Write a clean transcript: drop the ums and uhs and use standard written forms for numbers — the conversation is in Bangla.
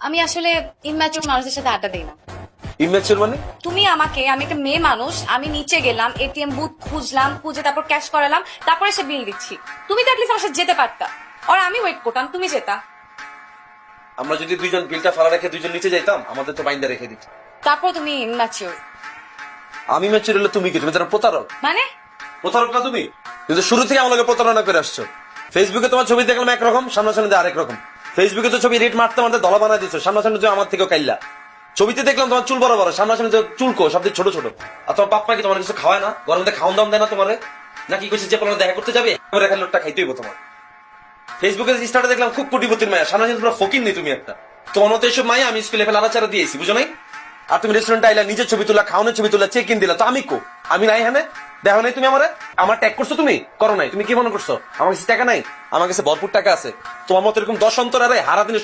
আমি আসলে ইম্যাচুর মানুষের সাথে আড্ডা দিই না। ইমেচুর মানে? তুমি আমাকে, আমি একটা মেয়ে মানুষ, আমি নিচে গেলাম, এটিএম বুথ খুঁজলাম, খুঁজে তারপর ক্যাশ করালাম, তারপরে সে বিল দিচ্ছি। তুমি তো অ্যাটলিস্ট আমার সাথে যেতে পারতা, আর আমি ওয়েট করতাম, তুমি যেতা। আমরা যদি দুইজন বিলটা ফালা রেখে দুইজন নিচে যাইতাম, আমাদের তো বাইন্দা রেখে দিত। তারপর তুমি ইম্যাচিউর আমি ম্যাচুর হলে তুমি কি? তুমি তারা প্রতারক। মানে? প্রতারক না তুমি? কিন্তু শুরু থেকে আমার লোকে প্রতারণা করে আসছো। ফেসবুকে তোমার ছবি দেখলাম একরকম, সামনাসামনি আরেক রকম। ফেসবুকে তো ছবি রেট মারতে মারতে দলা বানাই দিচ্ছ, সামনাসামনি তুমি আমার থেকেও কাইল্লা। ছবিতে দেখলাম তোমার চুল বড় বড়, সামনাসামনি চুলকো সব ছোট ছোট। আর তোমার বাপ মা কি তোমার কিছু খাওয়ায় না? গরমে খাওয়ান দাম দেয় না তোমারে? নাকি কইছে যে কোনো দেখা করতে যাবে এবার এখানে লোকটা খাইতেই হইব তোমার। ফেসবুকে স্টার্টে দেখলাম খুব কোটিপতির মায়া, সামনাসামনি পুরো ফকির নেই তুমি একটা। তোমার মতো এইসব মায়া আমি স্কুলে ফেলে আলাচারা দিয়েছি, বুঝো নাই? আর তুমি রেস্টুরেন্টে আইলা, নিজের ছবি তোলা, খাওয়ানোর ছবি তোলা, চেক ইন দিলা, তো আমি কো? আমি নাই হ্যাঁ? দেখো নাই তুমি আমারে? আমার ট্যাগ করছো তুমি? করো নাই। তুমি কি মনে করছো আমার কাছে টাকা নাই? আমার কাছে ভরপুর টাকা আছে। তোমার মতো এরকম 10 অন্তর আরে হারা দিন